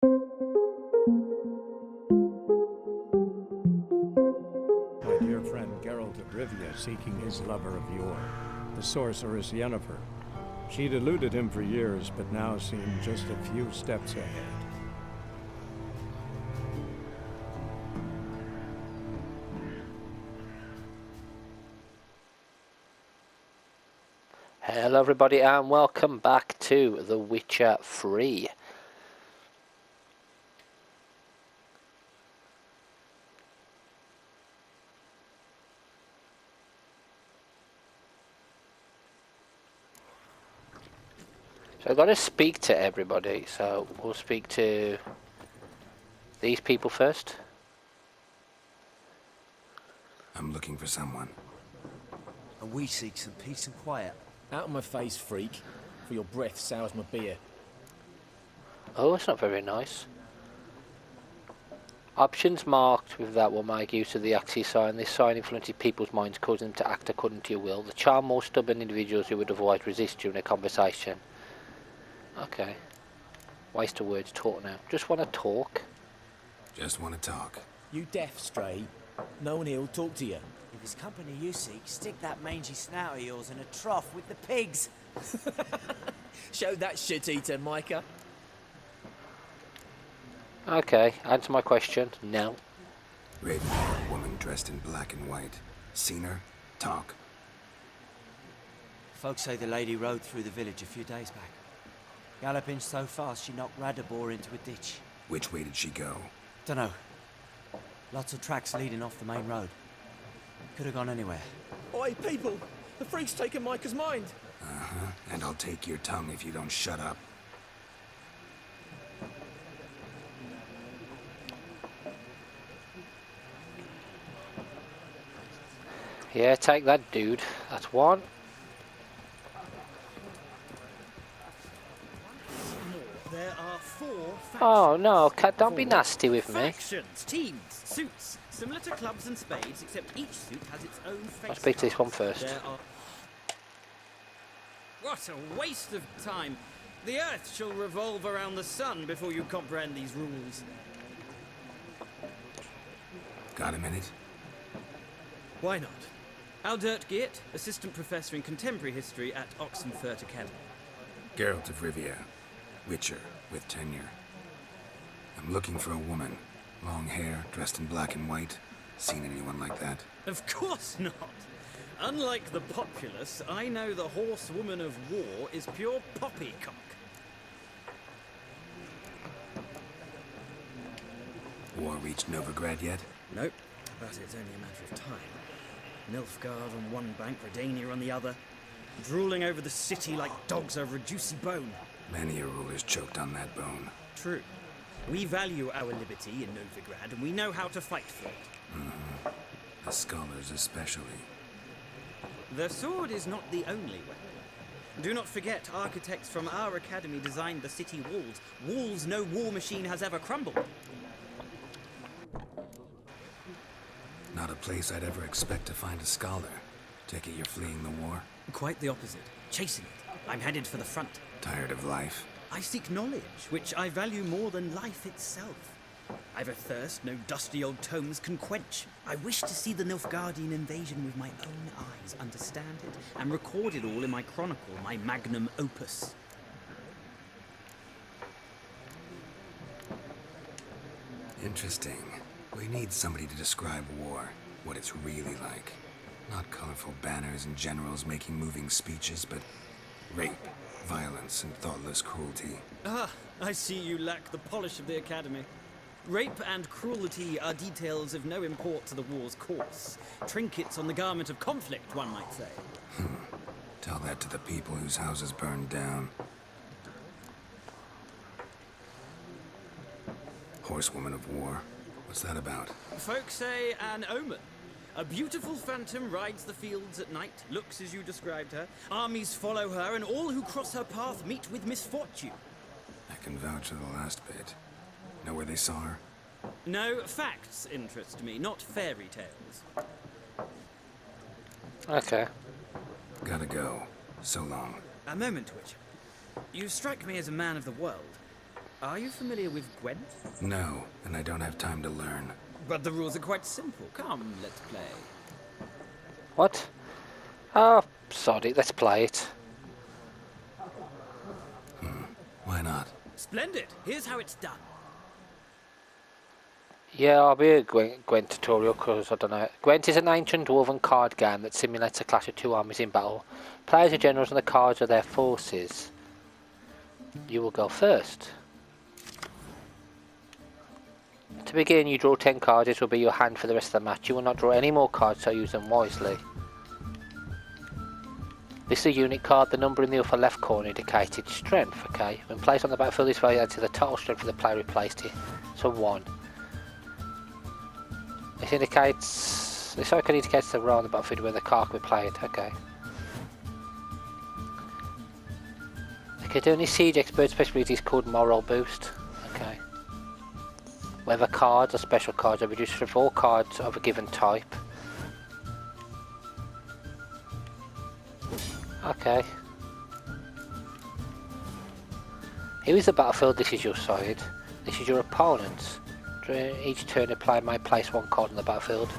My dear friend Geralt of Rivia seeking his lover of yore, the sorceress Yennefer. She'd eluded him for years, but now seemed just a few steps ahead. Hello everybody and welcome back to The Witcher 3. So I've got to speak to everybody, so we'll speak to these people first. I'm looking for someone. And we seek some peace and quiet. Out of my face, freak, for your breath sours my beer. Oh, that's not very nice. Options marked with that will make use of the axis sign. This sign influences people's minds, causing them to act according to your will. The charm more stubborn individuals who would otherwise resist during a conversation. Okay. Waste of words, talk now. Just want to talk. Just want to talk. You deaf, stray. No one here will talk to you. If it's company you seek, stick that mangy snout of yours in a trough with the pigs. Show that shit-eater, Micah. Okay, answer my question. No. Raven-haired woman dressed in black and white. Seen her? Talk. Folks say the lady rode through the village a few days back. Galloping so fast she knocked Radabor into a ditch. Which way did she go? Dunno. Lots of tracks leading off the main road. Could have gone anywhere. Oi, people! The freak's taken Micah's mind! Uh-huh. And I'll take your tongue if you don't shut up. Yeah, take that, dude. That's one. There are 4 factions. Oh no, cat, don't be nasty with me. Factions, teams, suits, similar to clubs and spades, except each suit has its own face. I'll speak to this one first. There are... What a waste of time! The Earth shall revolve around the sun before you comprehend these rules. Got a minute? Why not? Aldert Geert, Assistant Professor in Contemporary History at Oxenfurt Academy. Geralt of Rivia. Witcher, with tenure. I'm looking for a woman. Long hair, dressed in black and white. Seen anyone like that? Of course not! Unlike the populace, I know the horsewoman of war is pure poppycock. War reached Novigrad yet? Nope, but it's only a matter of time. Nilfgaard on one bank, Redania on the other, drooling over the city like dogs over a juicy bone. Many a ruler's choked on that bone. True. We value our liberty in Novigrad, and we know how to fight for it. Mm-hmm. The scholars especially. The sword is not the only weapon. Do not forget, architects from our academy designed the city walls. Walls no war machine has ever crumbled. Not a place I'd ever expect to find a scholar. Take it you're fleeing the war? Quite the opposite. Chasing it. I'm headed for the front. Tired of life? I seek knowledge, which I value more than life itself. I've a thirst no dusty old tomes can quench. I wish to see the Nilfgaardian invasion with my own eyes, understand it, and record it all in my chronicle, my magnum opus. Interesting. We need somebody to describe war, what it's really like. Not colorful banners and generals making moving speeches, but rape, violence, and thoughtless cruelty. Ah, I see you lack the polish of the academy. Rape and cruelty are details of no import to the war's course. Trinkets on the garment of conflict, one might say. Tell that to the people whose houses burned down. Horsewoman of war. What's that about? Folks say an omen. A beautiful phantom rides the fields at night, looks as you described her. Armies follow her, and all who cross her path meet with misfortune. I can vouch for the last bit. Know where they saw her? No, facts interest me, not fairy tales. Okay. Gotta go. So long. A moment, Witcher. You strike me as a man of the world. Are you familiar with Gwent? No, and I don't have time to learn. But the rules are quite simple. Come, let's play. What? Oh, sorry, let's play it. Why not? Splendid. Here's how it's done. Yeah, I'll be a Gwent tutorial because I don't know. Gwent is an ancient dwarven card game that simulates a clash of two armies in battle. Players are generals and the cards are their forces. You will go first. To begin, you draw 10 cards. This will be your hand for the rest of the match. You will not draw any more cards, so use them wisely. This is a unit card. The number in the upper left corner indicates its strength, okay? When placed on the battlefield, this value adds to the total strength of the player who placed it. So 1. This icon indicates the row on the battlefield where the card can be played, okay. The Cadoni Siege Expert specialty is called Moral Boost, okay. Weather cards or special cards are reduced for 4 cards of a given type. Okay. Here is the battlefield, this is your side. This is your opponent's. During each turn a player may place 1 card on the battlefield.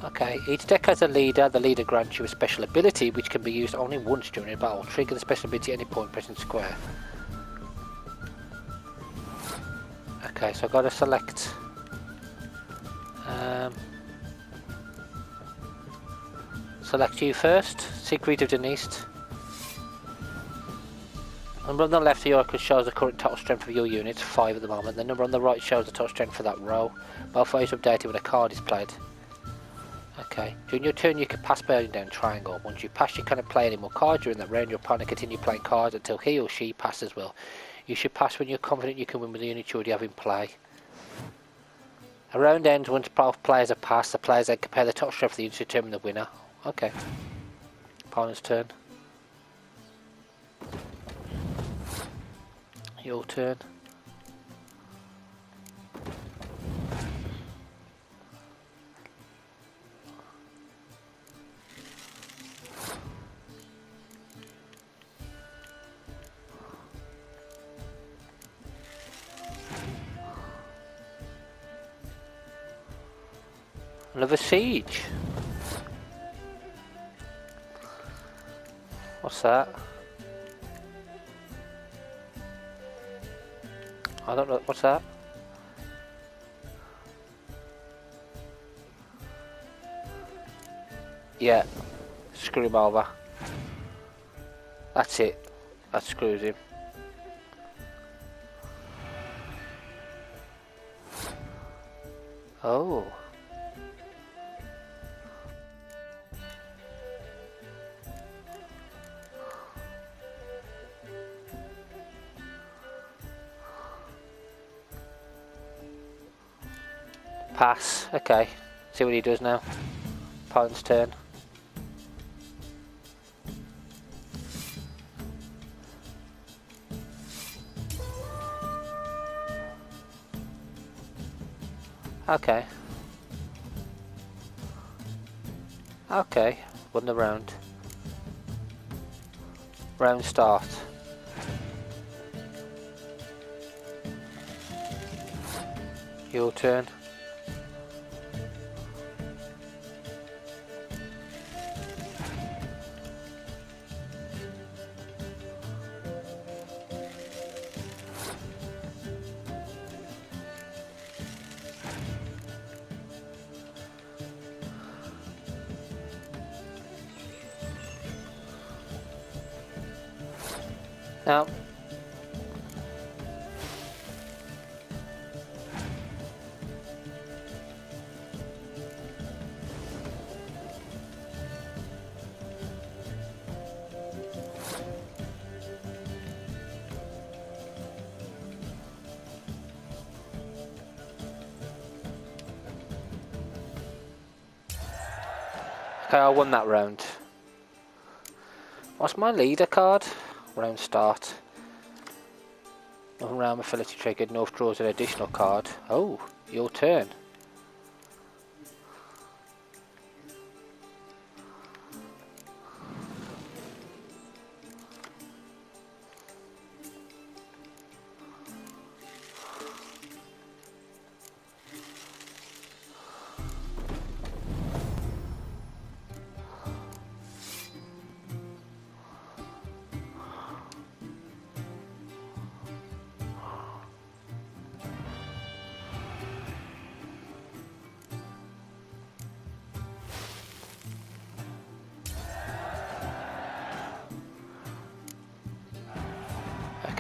Okay, each deck has a leader. The leader grants you a special ability which can be used only once during a battle. Trigger the special ability at any point pressing square. Okay, so I've got to select select you first, Secret of the East. The number on the left of your icon shows the current total strength of your units, 5 at the moment. The number on the right shows the total strength for that row. Both ways are updated when a card is played. Okay, during your turn you can pass by holding down triangle. Once you pass you cannot play any more cards during that round. Your opponent continue playing cards until he or she passes well. You should pass when you're confident you can win with the units you already have in play. A round ends once both players have passed. The players then compare the total strength of the units to determine the winner. Okay. Opponent's turn. Your turn. Another siege. What's that? I don't know. What's that? Yeah. Screw him over. That's it. That screws him. Oh. Pass. Okay. See what he does now. Opponent's turn. Okay. Okay. Won the round. Round start. Your turn. Now, okay, I won that round. What's my leader card? Round start. Round ability triggered. North draws an additional card. Oh, your turn.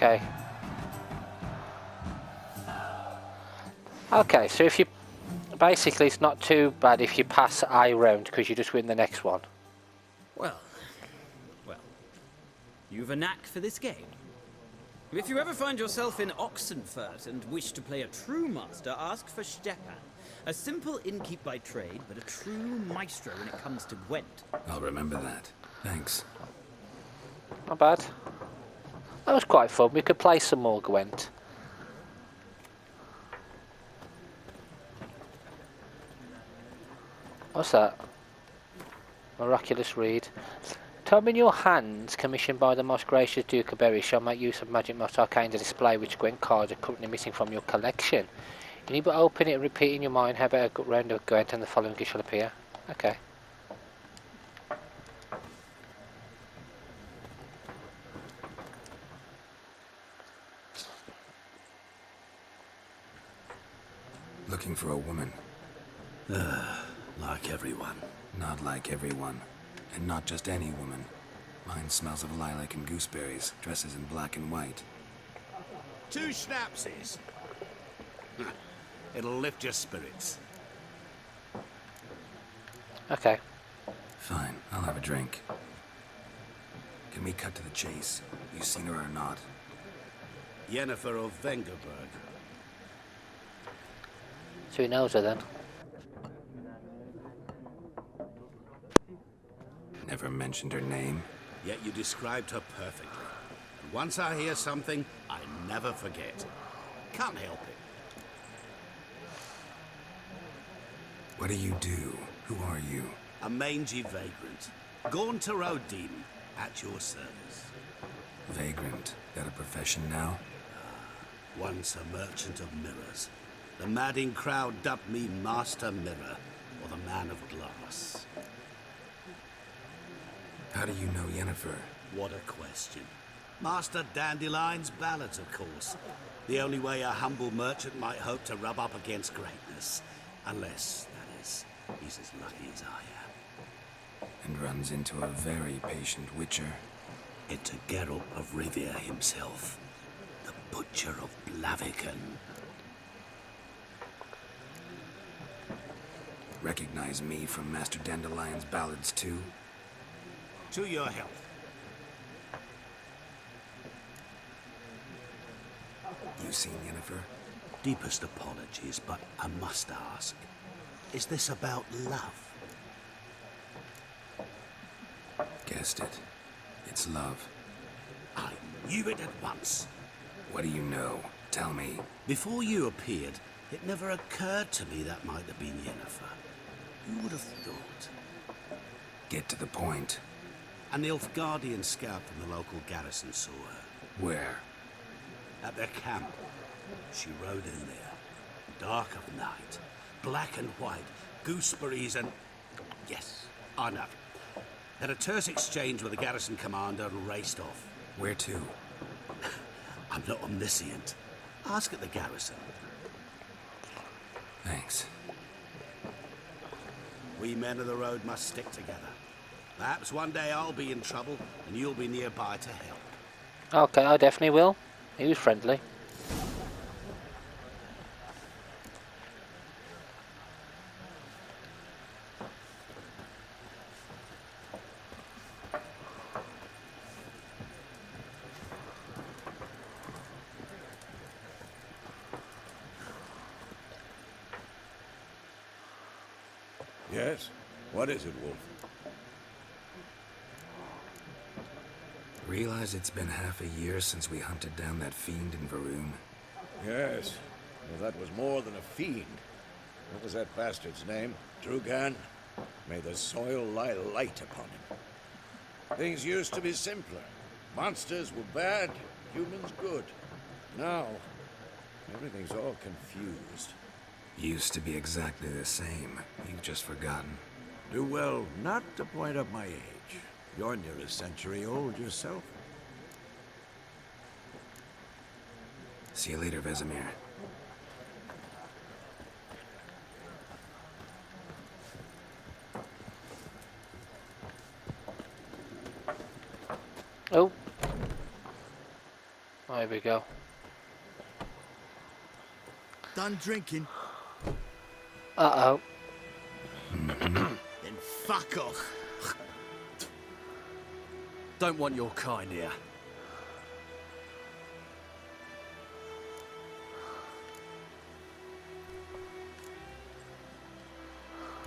Okay. Okay, so if you... Basically, it's not too bad if you pass a round, because you just win the next one. Well, you've a knack for this game. If you ever find yourself in Oxenfurt and wish to play a true master, ask for Stepan. A simple innkeep by trade, but a true maestro when it comes to Gwent. I'll remember that. Thanks. Not bad. That was quite fun. We could play some more Gwent. What's that? Miraculous read. Tome in your hands, commissioned by the most gracious Duke of Berry, shall make use of magic most arcane to display which Gwent cards are currently missing from your collection. You need but open it and repeat in your mind how about a good round of Gwent and the following shall appear. Okay. Looking for a woman. Like everyone. Not like everyone. And not just any woman. Mine smells of lilac and gooseberries, dresses in black and white. 2 schnapsies. It'll lift your spirits. Okay. Fine, I'll have a drink. Can we cut to the chase? You seen her or not? Yennefer of Vengerberg. So he knows her then. Never mentioned her name. Yet you described her perfectly. And once I hear something, I never forget. Can't help it. What do you do? Who are you? A mangy vagrant. Gaunter Odin, at your service. Vagrant. Got a profession now? Once a merchant of mirrors. The madding crowd dubbed me Master Mirror, or the Man of Glass. How do you know Yennefer? What a question. Master Dandelion's ballads, of course. The only way a humble merchant might hope to rub up against greatness. Unless, that is, he's as lucky as I am. And runs into a very patient witcher. Into Geralt of Rivia himself. The Butcher of Blaviken. Recognize me from Master Dandelion's ballads too? To your health. You seen Yennefer? Deepest apologies, but I must ask. Is this about love? Guessed it. It's love. I knew it at once. What do you know? Tell me. Before you appeared, it never occurred to me that might have been Yennefer. Who would have thought? Get to the point. A Nilfgaardian scout from the local garrison saw her. Where? At their camp. She rode in there. Dark of night. Black and white. Gooseberries and... Yes, I know. Had a terse exchange with the garrison commander and raced off. Where to? I'm not omniscient. Ask at the garrison. Thanks. We men of the road must stick together. Perhaps one day I'll be in trouble and you'll be nearby to help. Okay, I definitely will. He was friendly. Yes? What is it, Wolf? Realize it's been half a year since we hunted down that fiend in Varun? Yes. Well, that was more than a fiend. What was that bastard's name? Drugan? May the soil lie light upon him. Things used to be simpler. Monsters were bad, humans good. Now, everything's all confused. Used to be exactly the same. You've just forgotten. Do well not to point up my age. You're near a century old yourself. See you later, Vesemir. Oh. There we go. Done drinking? Uh-oh. Then fuck off. Don't want your kind here.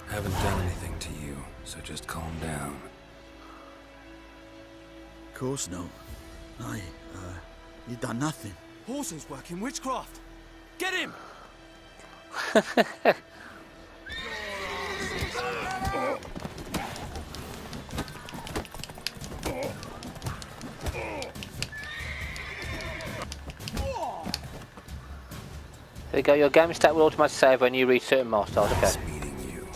Haven't done anything to you, so just calm down. Of course not. You done nothing. Horson's working witchcraft. Get him! There we go, your game stat will automatically save when you reach certain milestones. Okay. Nice meeting you.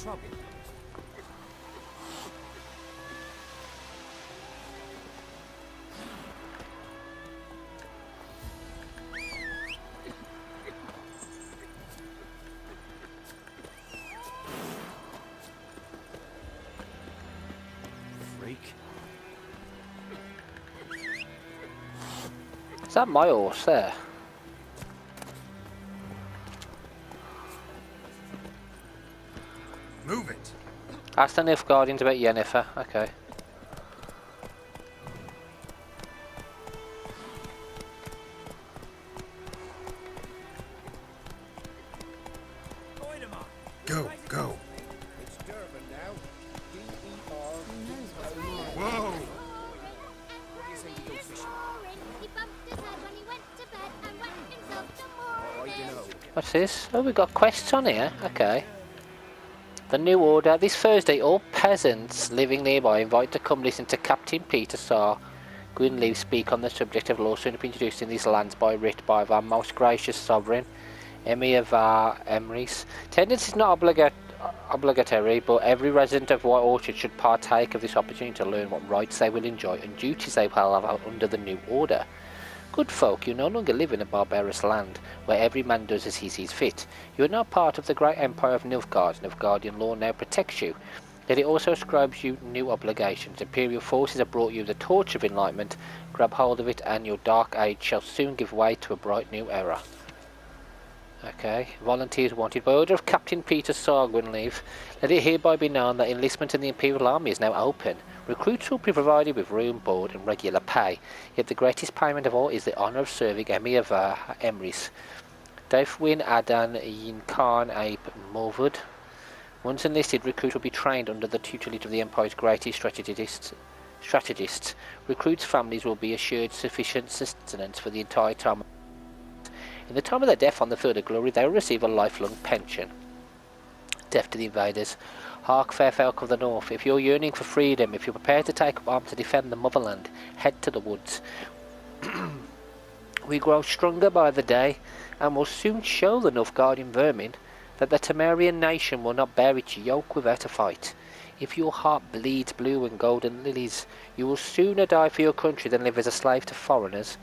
Freak. Is that my horse there? Move it. Ask the Nilfgaardians about Yennefer. Okay. Go, go. It's Durban now. D-E-R. Whoa! What do you think you go fishing? He bumped his head when he went to bed and whacked himself some more. I don't know. What's this? Oh, we've got quests on here. Okay. The New Order. This Thursday, all peasants living nearby invited to come listen to Captain Peter Saar Gwynleaf speak on the subject of law soon to be introduced in these lands by writ by our most gracious sovereign, Emir of our Emrys. Attendance is not obligatory, but every resident of White Orchard should partake of this opportunity to learn what rights they will enjoy and duties they will have under the New Order. Good folk, you no longer live in a barbarous land, where every man does as he sees fit. You are now part of the great empire of Nilfgaard. Nilfgaardian law now protects you, yet it also ascribes you new obligations. Imperial forces have brought you the torch of enlightenment. Grab hold of it, and your dark age shall soon give way to a bright new era. Okay, volunteers wanted. By order of Captain Peter Saar Gwynleaf, let it hereby be known that enlistment in the Imperial Army is now open. Recruits will be provided with room, board and regular pay, yet the greatest payment of all is the honour of serving Emir of Emrys. Daithwin Adan Yin Khan Ape Morvud. Once enlisted, recruits will be trained under the tutelage of the Empire's greatest strategists. Recruits' families will be assured sufficient sustenance for the entire time. In the time of their death on the field of glory, they will receive a lifelong pension. Death to the invaders. Hark, fair folk of the north, if you're yearning for freedom, if you're prepared to take up arms to defend the motherland, head to the woods. We grow stronger by the day, and will soon show the Nilfgaardian vermin that the Temerian nation will not bear its yoke without a fight. If your heart bleeds blue and golden lilies, you will sooner die for your country than live as a slave to foreigners.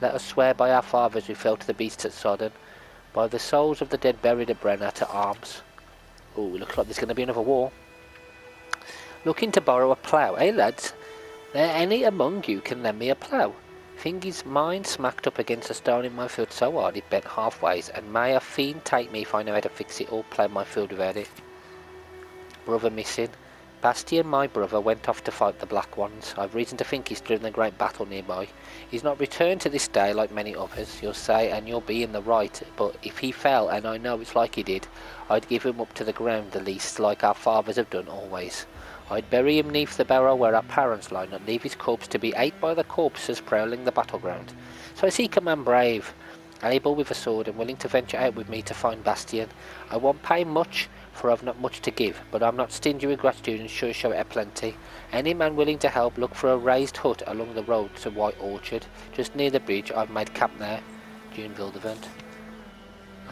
Let us swear by our fathers who fell to the beasts at Sodden, by the souls of the dead buried at Brenna, to arms. Oh, looks like there's going to be another war. Looking to borrow a plough. Hey lads, there any among you can lend me a plough? Fingy's mind smacked up against a stone in my field so hard it bent halfways, and may a fiend take me if I know how to fix it or plough my field without it. Brother missing. Bastian, my brother, went off to fight the Black Ones. I've reason to think he's still in the great battle nearby. He's not returned to this day like many others, you'll say, and you'll be in the right, but if he fell, and I know it's like he did, I'd give him up to the ground the least, like our fathers have done always. I'd bury him neath the barrow where our parents lie, not leave his corpse to be ate by the corpses prowling the battleground. So I seek a man brave, able with a sword, and willing to venture out with me to find Bastian. I won't pay much, for I've not much to give, but I'm not stingy with gratitude and sure show it a plenty. Any man willing to help, look for a raised hut along the road to White Orchard, just near the bridge. I've made camp there. June Vildevent.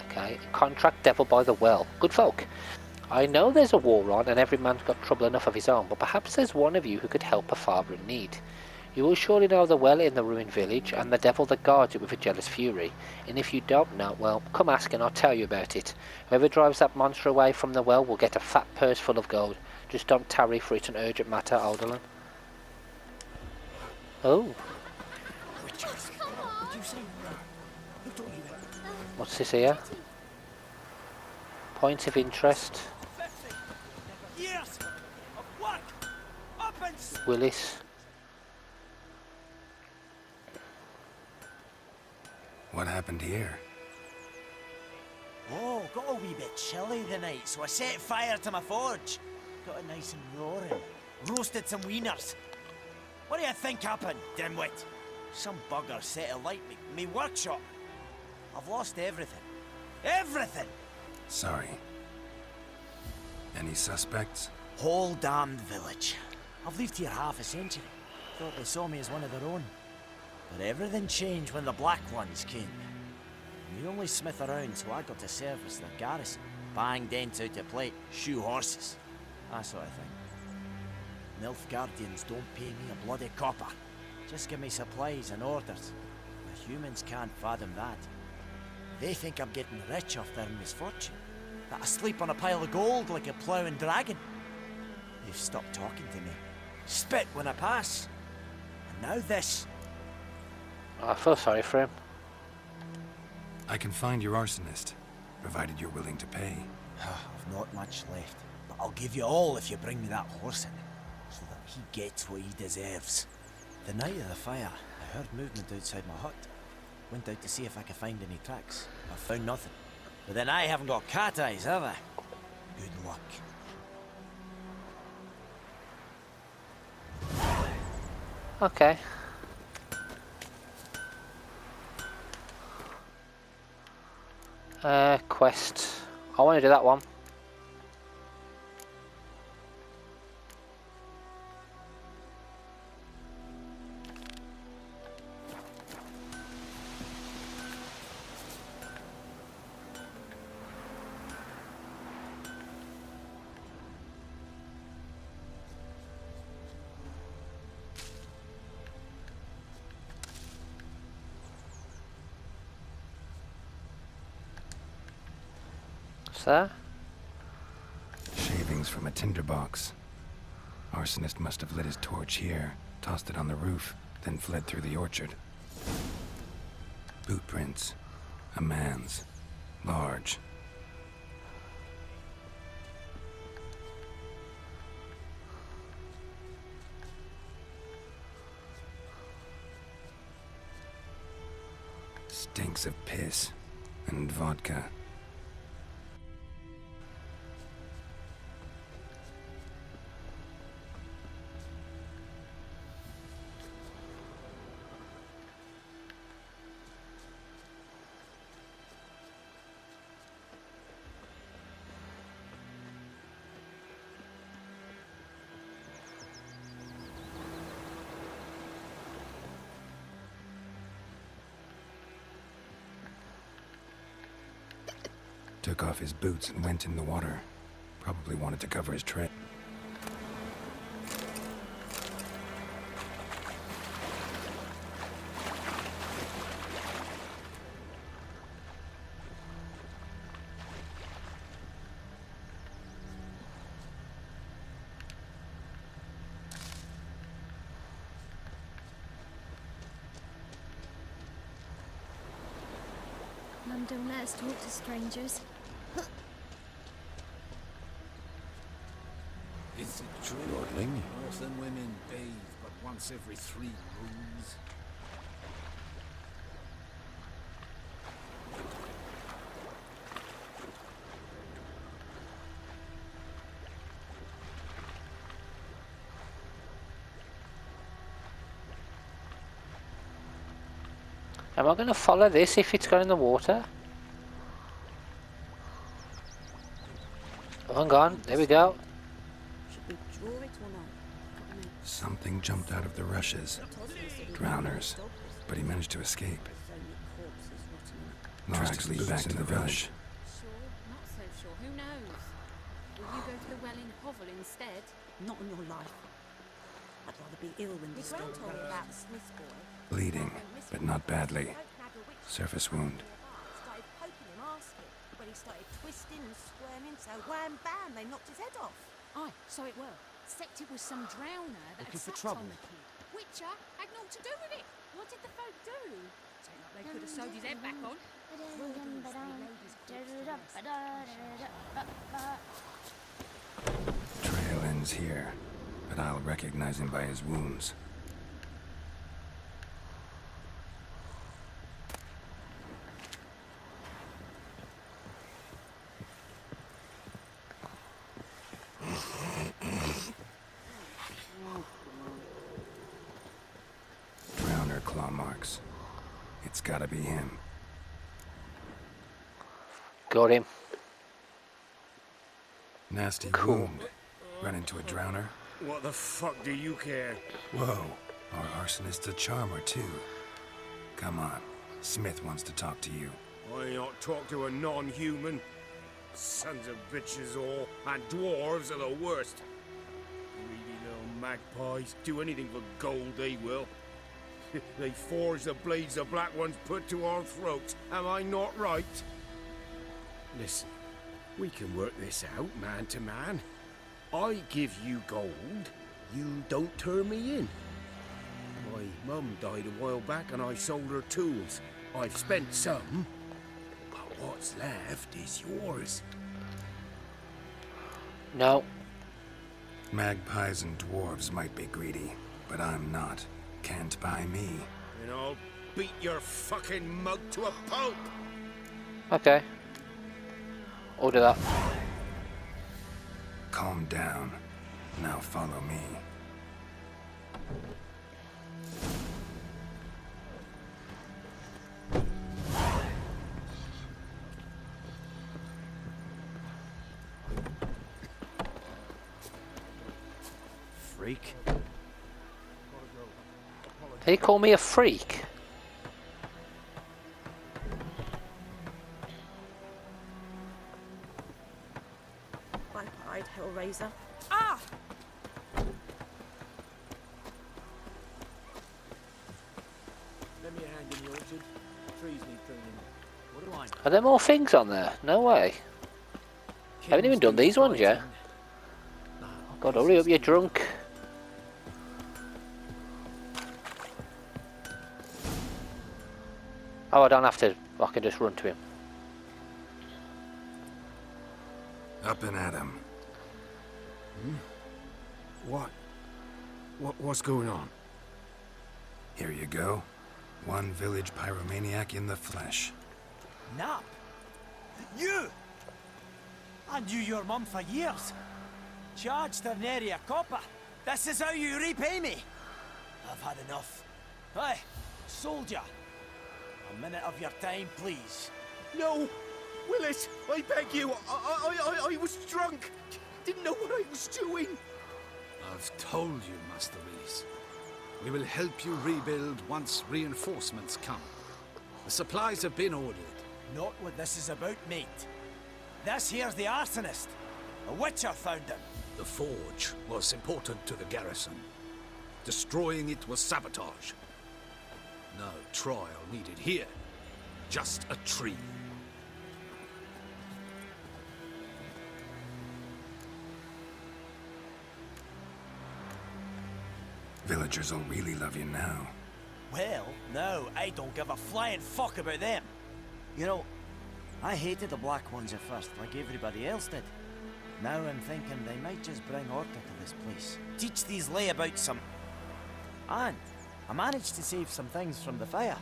Okay, contract devil by the well. Good folk. I know there's a war on, and every man's got trouble enough of his own, but perhaps there's one of you who could help a father in need. You will surely know the well in the ruined village, and the devil that guards it with a jealous fury. And if you don't know, well, come ask and I'll tell you about it. Whoever drives that monster away from the well will get a fat purse full of gold. Just don't tarry, for it's an urgent matter, Alderlan. Oh. Come on. Did you say What's this here? Point of interest. Years of work, up and Willis. What happened here? Oh, got a wee bit chilly the night, so I set fire to my forge. Got it nice and roaring. Roasted some wieners. What do you think happened, dimwit? Some bugger set alight me workshop. I've lost everything. Everything! Sorry. Any suspects? Whole damned village. I've lived here half a century. Thought they saw me as one of their own. But everything changed when the Black Ones came. The only smith around, so I got to service their garrison. Bang dents out to plate, shoe horses. That sort of thing. Nilfgaardians don't pay me a bloody copper. Just give me supplies and orders. The humans can't fathom that. They think I'm getting rich off their misfortune. That I sleep on a pile of gold like a ploughing dragon. They've stopped talking to me. Spit when I pass. And now this. I feel sorry for him. I can find your arsonist, provided you're willing to pay. I've not much left, but I'll give you all if you bring me that horse in, so that he gets what he deserves. The night of the fire, I heard movement outside my hut. Went out to see if I could find any tracks. I found nothing. But then I haven't got cat eyes, have I? Good luck. Okay. Quest. I want to do that one. There? Shavings from a tinderbox. Arsonist must have lit his torch here, tossed it on the roof, then fled through the orchard. Boot prints. A man's. Large. Stinks of piss and vodka. Took off his boots and went in the water. Probably wanted to cover his trail. Mum don't let us talk to strangers. Is it true? Lordling? Northern women bathe but once every 3 moons? Am I going to follow this if it's going in the water? Oh, hang on, there we go. Should we draw it or not? Something jumped out of the rushes. Drowners. But he managed to escape. Lost his boots back in the village. Sure, not so sure. Who knows? Will you go to the well in Hovel instead? Not on your life. I'd rather be ill than My gran told me about the Smith's boy. Bleeding, but not badly. Surface wound. Started poking him, asking. When he started twisting and squirming, so wham bam, they knocked his head off. Aye, so it were. Except it was some drowner that Looking had for sat trouble? on the kid. Witcher had naught to do with it. What did the folk do? Don't like they could have sewed his head back on. Trail ends here, but I'll recognize him by his wounds. Drowner claw marks. It's gotta be him. Got him. Nasty Cool. wound. Run into a drowner. What the fuck do you care? Whoa, our arsonist's a charmer too. Come on, Smith wants to talk to you. I not talk to a non-human. Sons of bitches all, and dwarves are the worst. Greedy little magpies, do anything for gold they will. They forge the blades the black ones put to our throats, am I not right? Listen, we can work this out man to man. I give you gold, you don't turn me in. My mum died a while back and I sold her tools. I've spent some, but what's left is yours. No. Magpies and dwarves might be greedy, but I'm not. Can't buy me. And I'll beat your fucking mug to a pulp! Okay. Order that. Calm down. Now follow me. Freak. Did he call me a freak? Bye-bye, Hellraiser. Ah! Lend me a hand in the orchard. Trees need pruning. What do I know? Are there more things on there? No way. Haven't even done these ones yet. God, hurry up, you're drunk. Oh, I don't have to. I can just run to him. Up and at him. What's going on? Here you go. One village pyromaniac in the flesh. Nap? You? I knew your mum for years. Charged her nary a copper. This is how you repay me. I've had enough. Hey, soldier. A minute of your time, please. No! Willis, I beg you, I was drunk. Didn't know what I was doing. I've told you, Master Willis. We will help you rebuild once reinforcements come. The supplies have been ordered. Not what this is about, mate. This here's the arsonist. A witcher found him. The forge was important to the garrison. Destroying it was sabotage. No trial needed here. Just a tree. Villagers will really love you now. Well, no, I don't give a flying fuck about them. You know, I hated the Black Ones at first, like everybody else did. Now I'm thinking they might just bring order to this place. Teach these layabouts some... And I managed to save some things from the fire.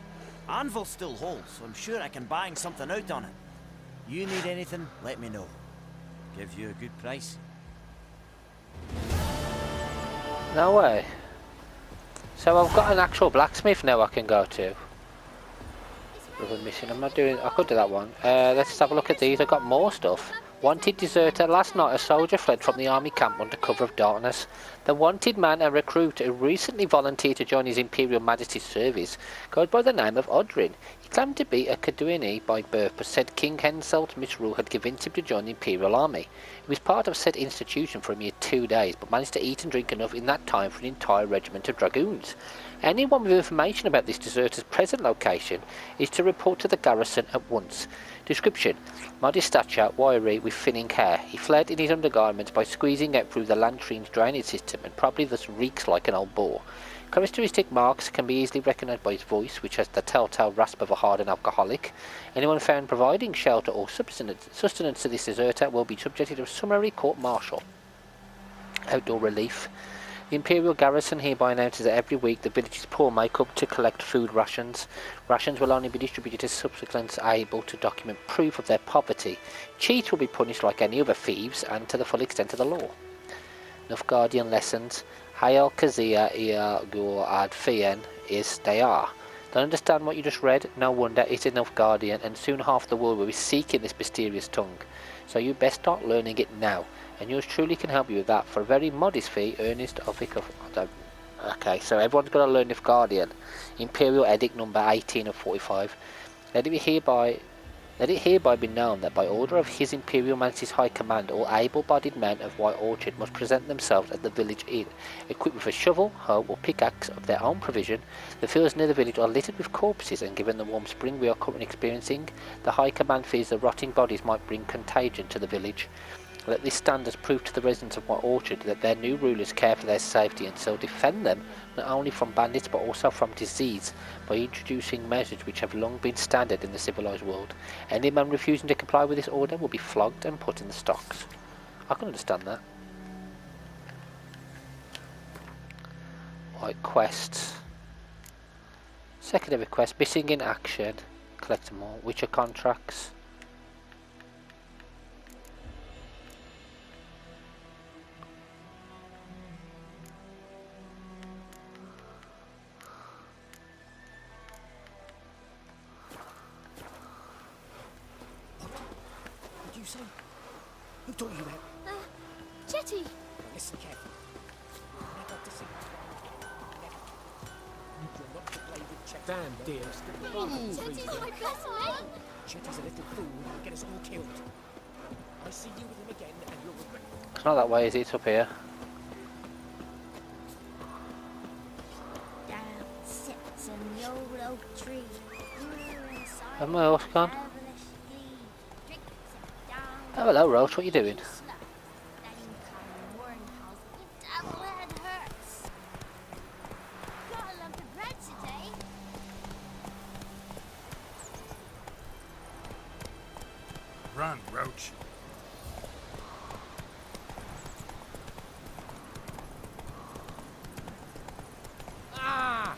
Anvil's still whole, so I'm sure I can bang something out on it. You need anything, let me know. Give you a good price. No way. So I've got an actual blacksmith now I can go to. We're missing. I'm not doing. I could do that one. Let's have a look at these. I've got more stuff. Wanted deserter. Last night a soldier fled from the army camp under cover of darkness. The wanted man, a recruit who recently volunteered to join his Imperial Majesty's service, goes by the name of Odrin. He claimed to be a Caduini by birth, but said King Henselt's misrule had convinced him to join the Imperial Army. He was part of said institution for a mere 2 days, but managed to eat and drink enough in that time for an entire regiment of dragoons. Anyone with information about this deserter's present location is to report to the garrison at once. Description: modest stature, wiry, with thinning hair. He fled in his undergarments by squeezing out through the latrine's drainage system and probably thus reeks like an old boar. Characteristic marks can be easily recognised by his voice, which has the telltale rasp of a hardened alcoholic. Anyone found providing shelter or sustenance to this deserter will be subjected to a summary court-martial. Outdoor relief. The Imperial garrison hereby announces that every week the village's poor make up to collect food rations. Rations will only be distributed to subsequents able to document proof of their poverty. Cheats will be punished like any other thieves and to the full extent of the law. Nilfgaardian lessons. Hayal Kazia ia gur ad fien is they are. Don't understand what you just read? No wonder, it's a Nilfgaardian, and soon half the world will be seeking this mysterious tongue. So you best start learning it now, and yours truly can help you with that for a very modest fee. Ernest of Okay, so everyone's got to learn Nilfgaardian. Imperial Edict number 18 of 45. Let it hereby be known that by order of His Imperial Majesty's High Command, all able-bodied men of White Orchard must present themselves at the village inn, equipped with a shovel, hoe, or pickaxe of their own provision. The fields near the village are littered with corpses, and given the warm spring we are currently experiencing, the High Command fears the rotting bodies might bring contagion to the village. Let this stand as proof to the residents of White Orchard that their new rulers care for their safety and so defend them not only from bandits but also from disease by introducing measures which have long been standard in the civilized world. Any man refusing to comply with this order will be flogged and put in the stocks. I can understand that. Right, quests. Secondary quest, missing in action. Collect them all. Witcher contracts. Who taught you that? Chetty! Listen carefully. Never to sing. You're not to play with Chet. Damn, dearest. Chetty's my best mate! Chetty's a little fool who will get us all killed. I see you with him again and you'll regret it. It's not that way, is it? It's up here. Down sits in the old oak tree. Have my horse gone? Oh, hello, Roach. What are you doing? Run, Roach. Ah!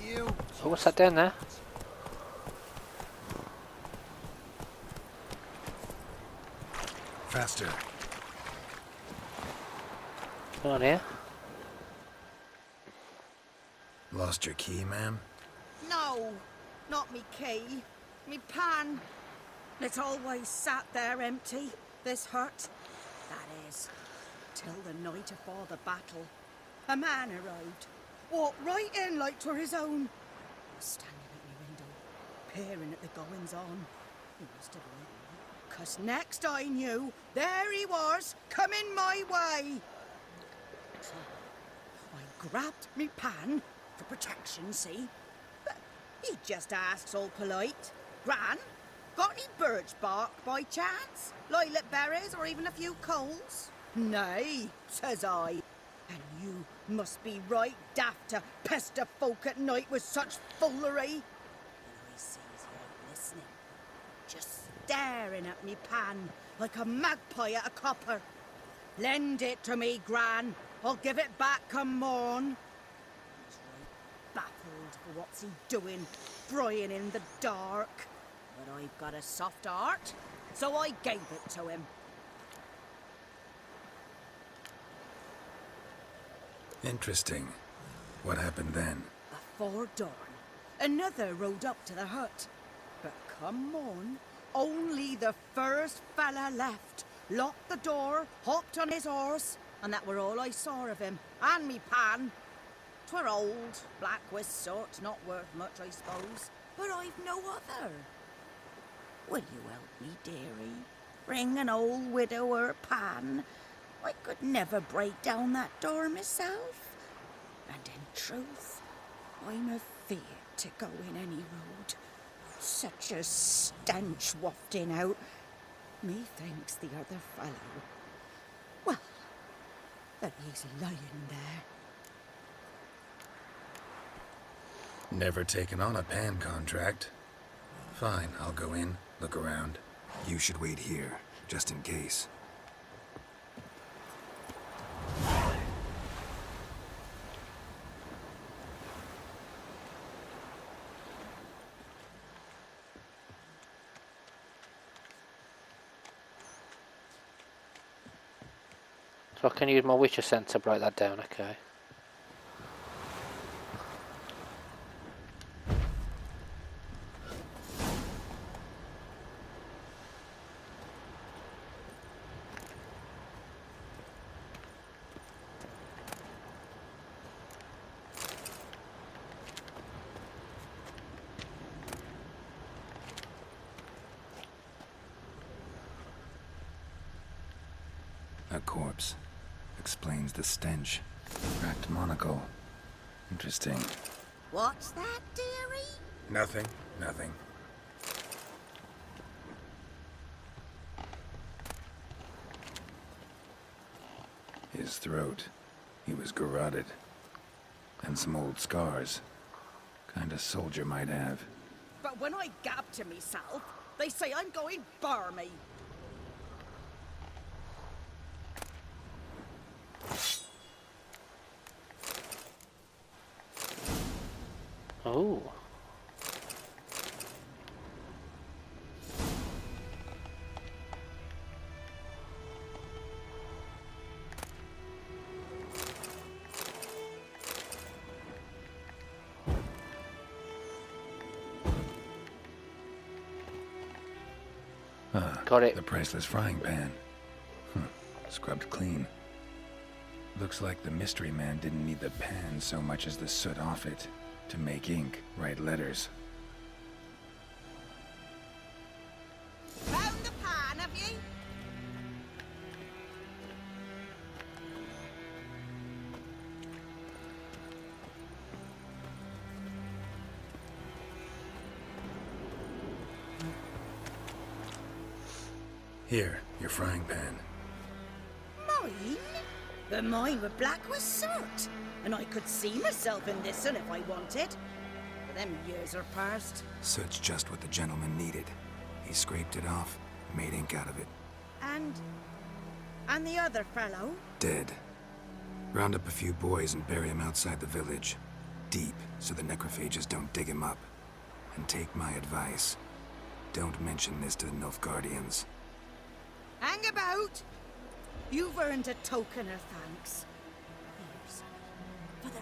You. Oh, what's that down there? Faster. What's going on here? Lost your key, ma'am? No, not me key. Me pan. It's always sat there empty, this hut. That is, till the night afore the battle. A man arrived. Walked right in like 'twere his own. Standing at me window, peering at the goings-on. He must have lied. 'Cause next I knew, there he was, coming my way. So I grabbed me pan, for protection, see? But he just asks all polite, Gran, got any birch bark by chance? Lilac berries or even a few coals? Nay, says I. And you must be right daft to pester folk at night with such foolery. And I sees he ain't listening, just staring at me pan like a magpie at a copper. Lend it to me, Gran. I'll give it back come morn. He's right baffled for what's he doing, frying in the dark. But I've got a soft heart, so I gave it to him. Interesting. What happened then? Before dawn, another rode up to the hut. But come morn, only the first fella left. Locked the door, hopped on his horse, and that were all I saw of him, and me pan. 'Twere old, black with soot, not worth much, I suppose, but I've no other. Will you help me, dearie? Bring an old widower pan. I could never break down that door myself. And in truth, I'm afeard to go in any road. Such a stench wafting out. Methinks the other fellow. Well, that he's lying there. Never taken on a pan contract. Fine, I'll go in, look around. You should wait here, just in case. So I can use my Witcher sense to break that down, okay. A corpse. Explains the stench. Cracked monocle. Interesting. What's that, dearie? Nothing. Nothing. His throat. He was garroted. And some old scars. Kind a soldier might have. But when I gab to myself, they say I'm going barmy. Oh. Got it. The priceless frying pan. Scrubbed clean. Looks like the mystery man didn't need the pan so much as the soot off it to make ink, write letters. Found the pan, have you? Here, your frying pan. Mine? But mine were black with soot, and I could see myself in this one if I wanted. But them years are past. Soot's just what the gentleman needed. He scraped it off, made ink out of it. And the other fellow? Dead. Round up a few boys and bury him outside the village. Deep, so the necrophages don't dig him up. And take my advice. Don't mention this to the Nilfgaardians. Hang about! You've earned a token of thanks. Here's for the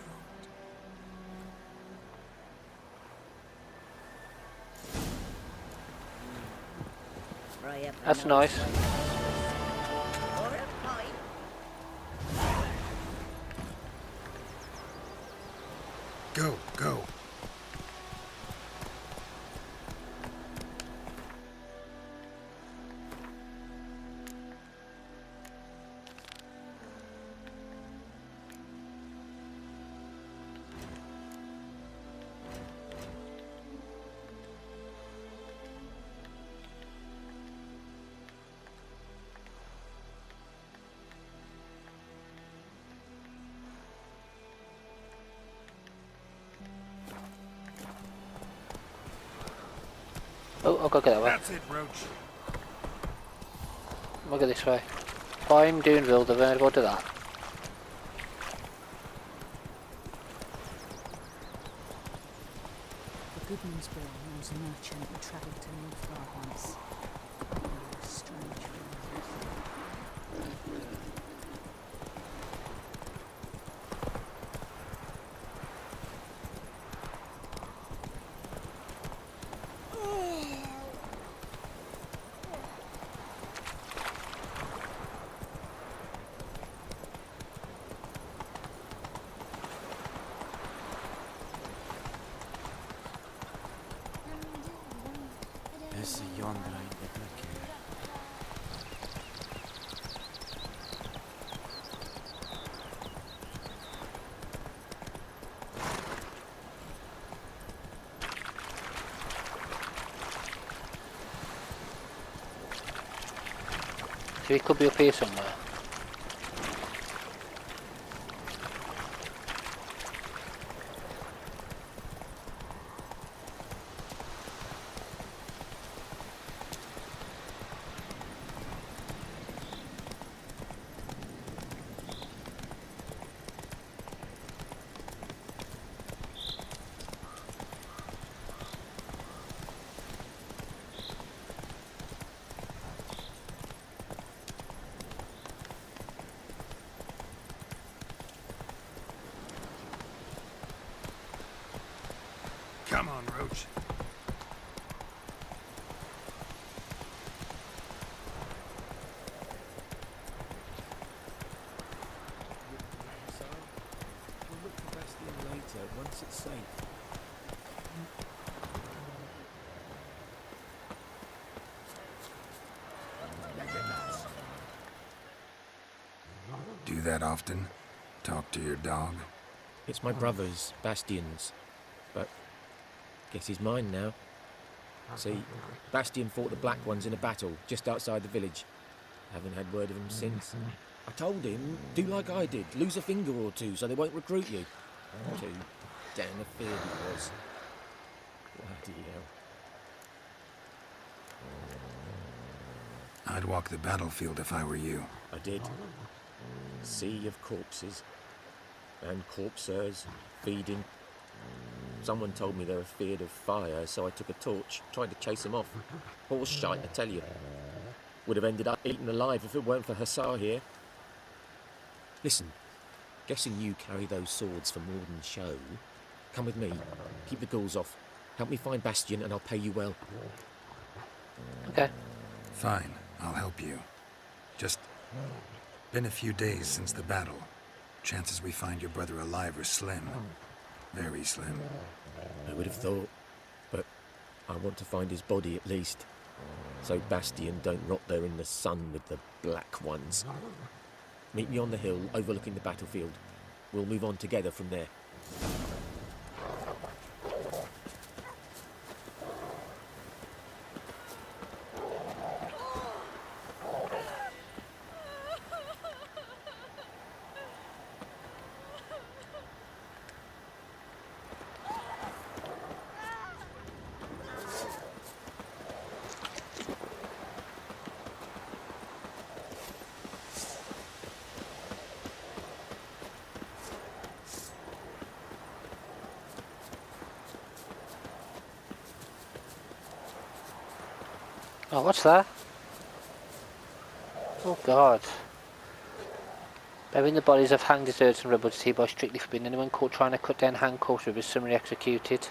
road. That's nice. Or a pipe. Go, go. Oh, I'll go get that way. That's it, Roach. I'll go this way. If I'm doing Vilda, then I'll go to that. The Goodman's Bill knows a merchant who travelled to Nilfgaard once. Strange feelings. This is yonder ain't the brick here. So he could be up here somewhere. Come on, Roach. We'll look for Bastion later, once it's safe. Do that often? Talk to your dog? It's my brother's, Bastion's, but guess he's mine now. See, Bastion fought the Black Ones in a battle just outside the village. Haven't had word of him since. I told him, do like I did, lose a finger or two so they won't recruit you. Too damn afeard he was. Bloody hell. I'd walk the battlefield if I were you. I did. Sea of corpses. And corpsers, feeding. Someone told me they were feared of fire, so I took a torch, tried to chase them off. Horse shite, I tell you. Would have ended up eaten alive if it weren't for Hussar here. Listen, guessing you carry those swords for more than show. Come with me, keep the ghouls off. Help me find Bastion and I'll pay you well. Okay. Fine, I'll help you. Just been a few days since the battle. Chances we find your brother alive are slim. Very slim. I would have thought, but I want to find his body at least. So Bastion don't rot there in the sun with the Black Ones. Meet me on the hill overlooking the battlefield. We'll move on together from there. Oh, what's that? Oh God. Burying the bodies of hanged, deserters and rebels is hereby strictly forbidden. Anyone caught trying to cut down hanged corpses will be summarily executed.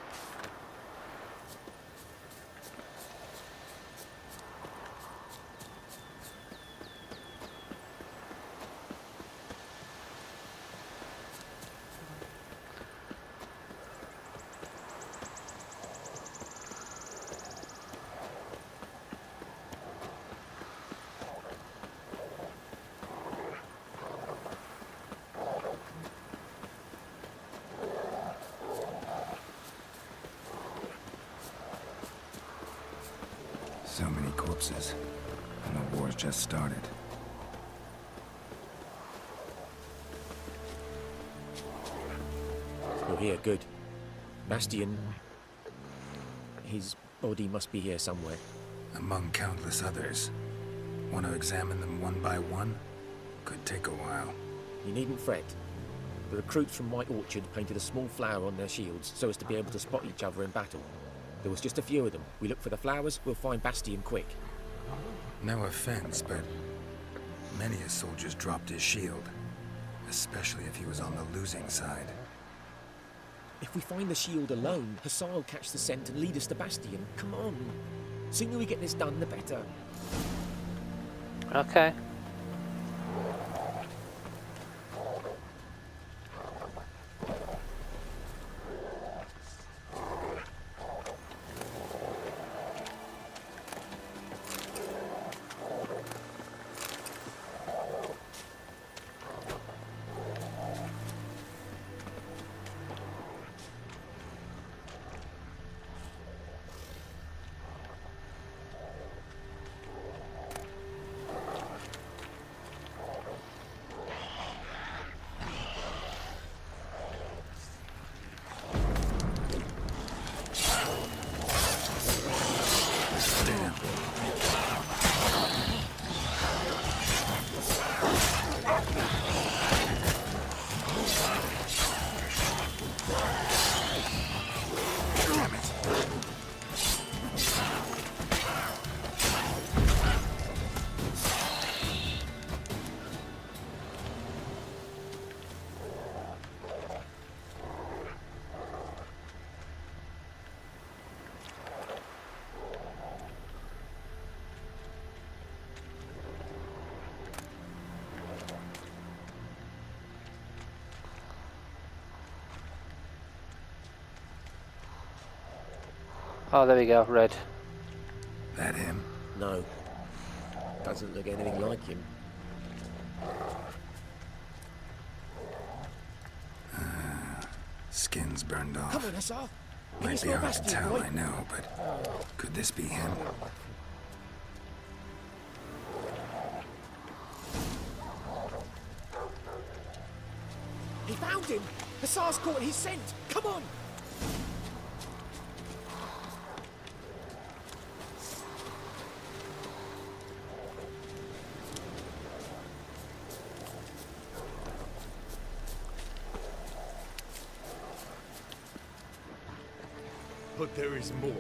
So many corpses, and the war's just started. You're here, good. Bastion... his body must be here somewhere. Among countless others. Want to examine them one by one? Could take a while. You needn't fret. The recruits from White Orchard painted a small flower on their shields so as to be able to spot each other in battle. There was just a few of them. We look for the flowers, we'll find Bastion quick. No offense, but many a soldier's dropped his shield. Especially if he was on the losing side. If we find the shield alone, Hussar will catch the scent and lead us to Bastion. Come on. Sooner we get this done, the better. Okay. Oh, there we go, red. That him? No. Doesn't look anything like him. Skin's burned off. Come on, Hussar. Can you Might be smell hard to Bastion, tell, boy? I know, but could this be him? He found him! Hussar's caught his scent! Come on! But there is more.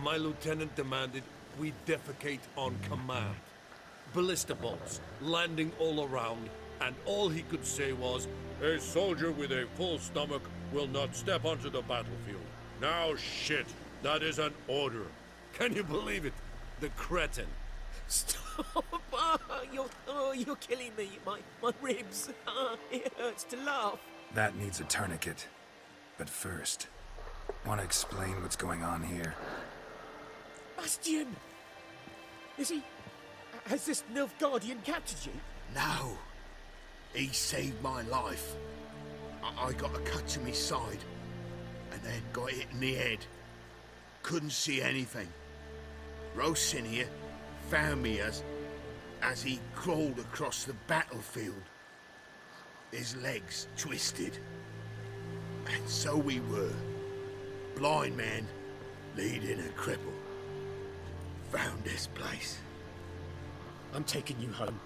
My lieutenant demanded we defecate on command. Ballista bolts landing all around, and all he could say was, "A soldier with a full stomach will not step onto the battlefield." Now shit, that is an order. Can you believe it? The cretin. Stop! You're killing me. My ribs. It hurts to laugh. That needs a tourniquet. But first, want to explain what's going on here? Bastion! Has this Nilfgaardian captured you? No. He saved my life. I got a cut to my side, and then got hit in the head. Couldn't see anything. Rosin here found me as he crawled across the battlefield. His legs twisted. And so we were. Blind man leading a cripple. Found this place. I'm taking you home.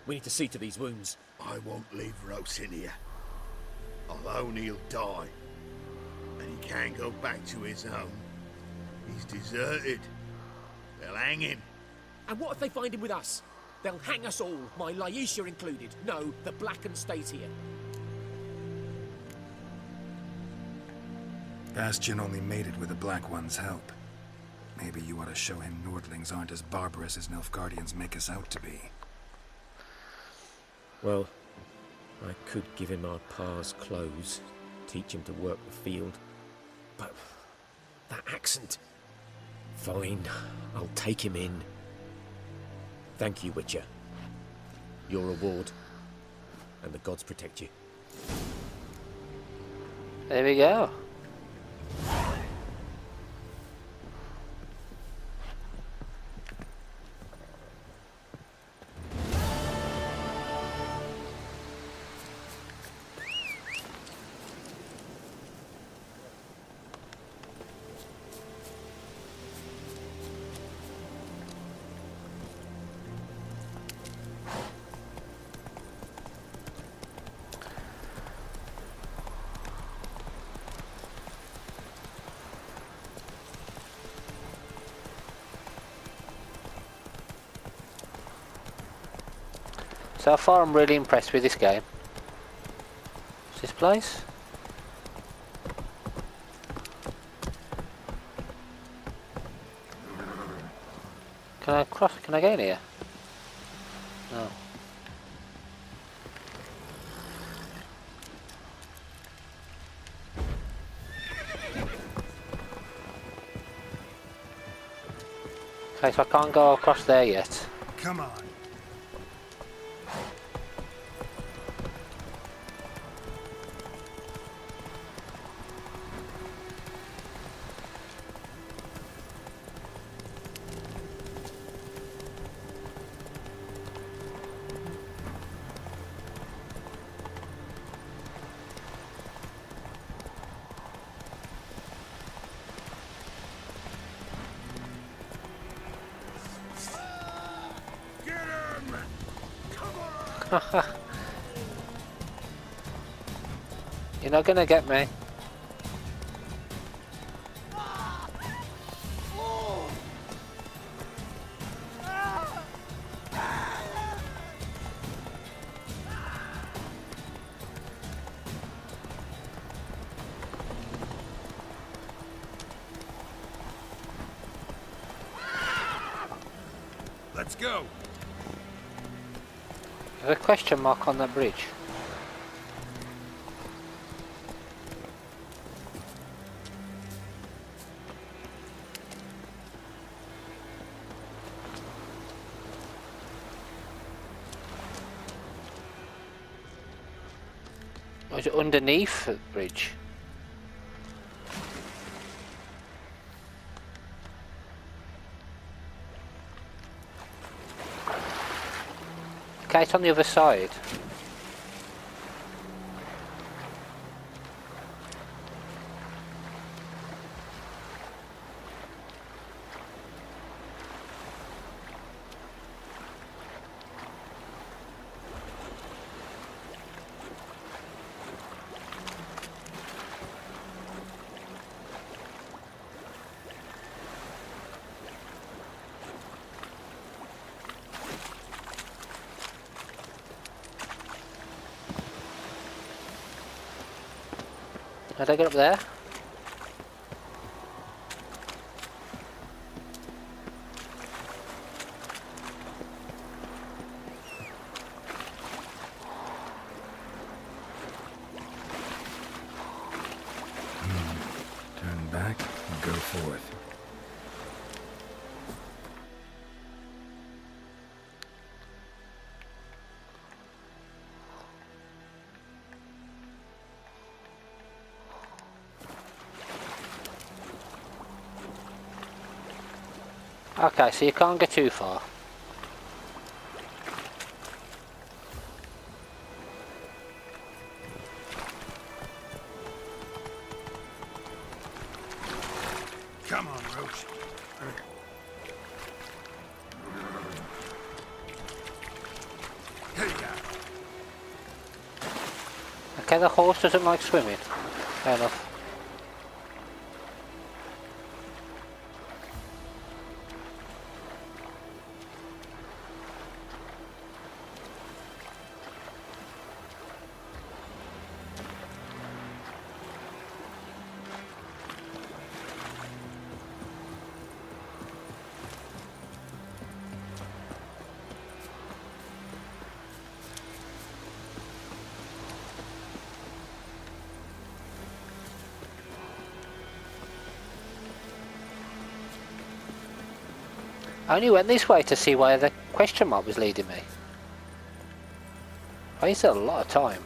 We need to see to these wounds. I won't leave Rosin here. Alone he'll die. And he can't go back to his home. He's deserted. They'll hang him. And what if they find him with us? They'll hang us all, my Laetitia included. No, the Blackened stays here. Bastion only made it with the Black One's help. Maybe you ought to show him Nordlings aren't as barbarous as Nilfgaardians make us out to be. Well, I could give him our pa's clothes, teach him to work the field. But that accent... Fine, I'll take him in. Thank you, Witcher. Your reward. And the gods protect you. There we go. So far I'm really impressed with this game. What's this place? Can I cross? Can I get in here? No. Okay, so I can't go across there yet. Come on. You're not gonna get me. Let's go. There's a question mark on that bridge. Is it underneath the bridge? Okay, it's on the other side. How do I get up there? Turn back and go forth. Okay, so you can't get too far. Come on, Roach. Here you go. Okay, the horse doesn't like swimming. Fair enough. I only went this way to see where the question mark was leading me. I wasted a lot of time.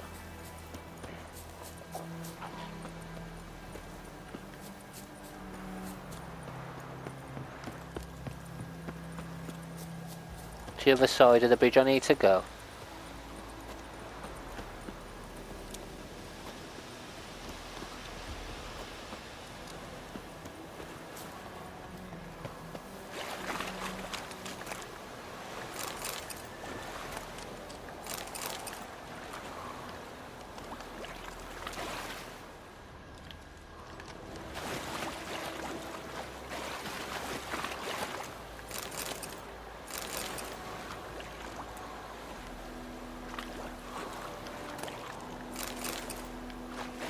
To the other side of the bridge I need to go.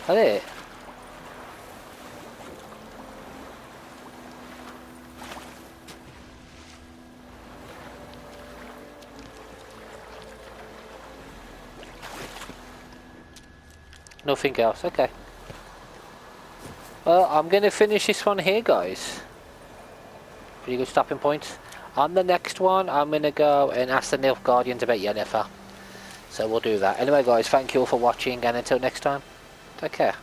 That's it. Nothing else, okay. Well, I'm going to finish this one here, guys. Pretty good stopping point. On the next one, I'm going to go and ask the Nilfgaardians about Yennefer. So we'll do that. Anyway, guys, thank you all for watching, and until next time, take care.